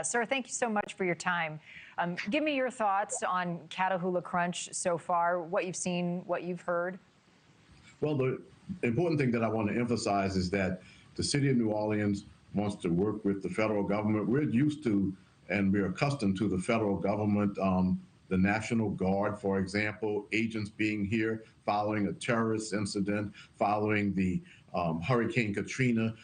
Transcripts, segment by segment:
Sir, thank you so much for your time. Give me your thoughts on Catahoula Crunch so far, what you've seen, what you've heard. Well, the important thing that I want to emphasize is that the city of New Orleans wants to work with the federal government. We're used to and we're accustomed to the federal government, the National Guard, for example, agents being here following a terrorist incident, following the Hurricane Katrina.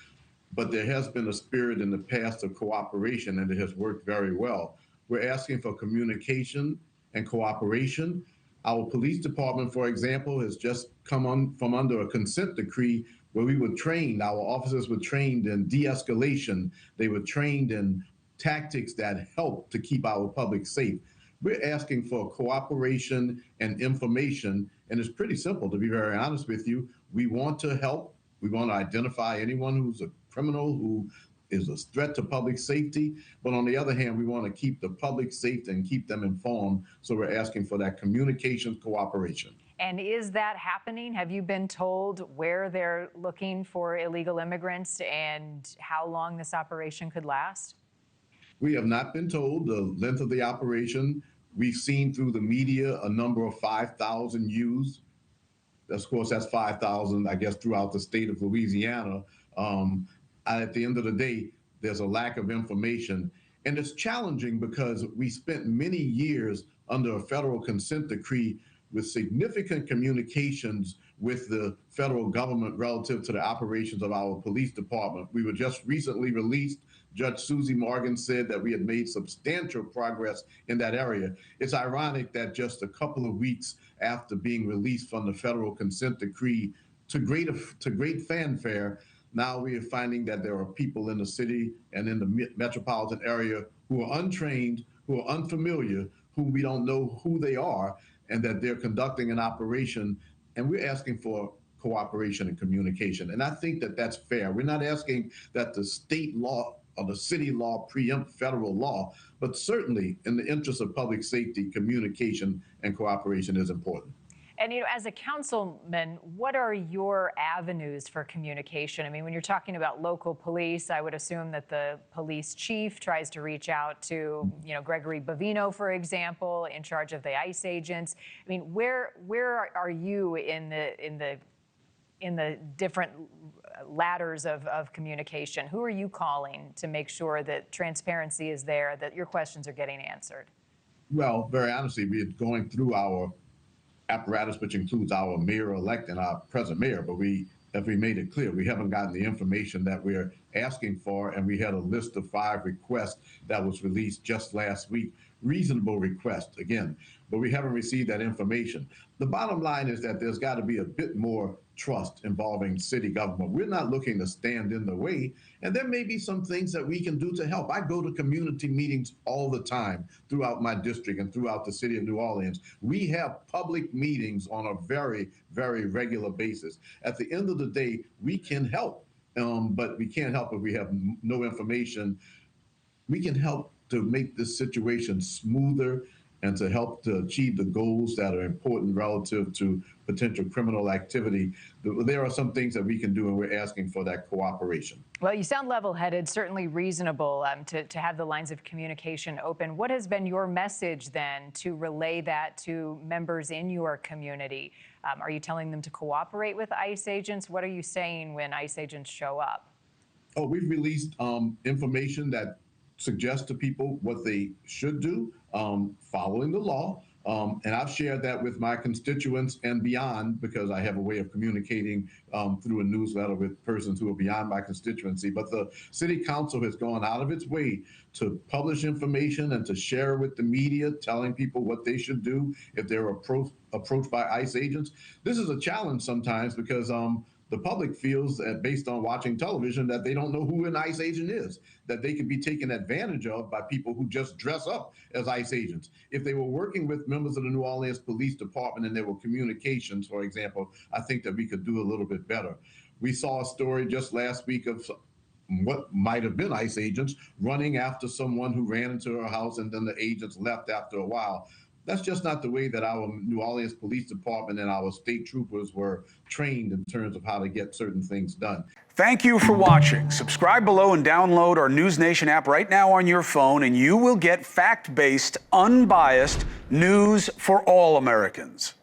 But there has been a spirit in the past of cooperation, and it has worked very well. We're asking for communication and cooperation. Our police department, for example, has just come on from under a consent decree where we were trained, our officers were trained in de-escalation. They were trained in tactics that help to keep our public safe. We're asking for cooperation and information, and it's pretty simple, to be very honest with you. We want to help. We want to identify anyone who's a criminal, who is a threat to public safety. But on the other hand, we want to keep the public safe and keep them informed. So we're asking for that communication cooperation. And is that happening? Have you been told where they're looking for illegal immigrants and how long this operation could last? We have not been told the length of the operation. We've seen through the media a number of 5,000 used. Of course, that's 5,000, I guess, throughout the state of Louisiana. At the end of the day, there's a lack of information. And it's challenging because we spent many years under a federal consent decree with significant communications with the federal government relative to the operations of our police department. We were just recently released. Judge Susie Morgan said that we had made substantial progress in that area. It's ironic that just a couple of weeks after being released from the federal consent decree to great fanfare, now we are finding that there are people in the city and in the metropolitan area who are untrained, who are unfamiliar, who we don't know who they are, and that they're conducting an operation. And we're asking for cooperation and communication. And I think that that's fair. We're not asking that the state law or the city law preempt federal law, but certainly in the interest of public safety, communication and cooperation is important. And, as a councilman, what are your avenues for communication? I mean, when you're talking about local police, I would assume that the police chief tries to reach out to, Gregory Bovino, for example, in charge of the ICE agents. I mean, where are you in the different ladders of communication? Who are you calling to make sure that transparency is there, that your questions are getting answered? Well, very honestly, we're going through our apparatus, which includes our mayor-elect and our present mayor, but as we made it clear, we haven't gotten the information that we're asking for, and we had a list of 5 requests that was released just last week. Reasonable request, again, but we haven't received that information. The bottom line is that there's got to be a bit more trust involving city government. We're not looking to stand in the way, and there may be some things that we can do to help. I go to community meetings all the time throughout my district and throughout the city of New Orleans. We have public meetings on a very, very regular basis. At the end of the day, we can help, but we can't help if we have no information. We can help to make this situation smoother and to help to achieve the goals that are important relative to potential criminal activity. There are some things that we can do, and we're asking for that cooperation. Well, you sound level-headed, certainly reasonable to have the lines of communication open. What has been your message then to relay that to members in your community? Are you telling them to cooperate with ICE agents? What are you saying when ICE agents show up? Oh, we've released information that suggest to people what they should do, following the law. And I've shared that with my constituents and beyond, because I have a way of communicating through a newsletter with persons who are beyond my constituency. But the city council has gone out of its way to publish information and to share with the media, telling people what they should do if they're approached by ICE agents. This is a challenge sometimes because the public feels that, based on watching television, that they don't know who an ICE agent is, that they could be taken advantage of by people who just dress up as ICE agents. If they were working with members of the New Orleans Police Department and there were communications, for example, I think that we could do a little bit better. We saw a story just last week of what might have been ICE agents running after someone who ran into her house, and then the agents left after a while. That's just not the way that our New Orleans Police Department and our state troopers were trained in terms of how to get certain things done. Thank you for watching. Subscribe below and download our NewsNation app right now on your phone, and you will get fact-based, unbiased news for all Americans.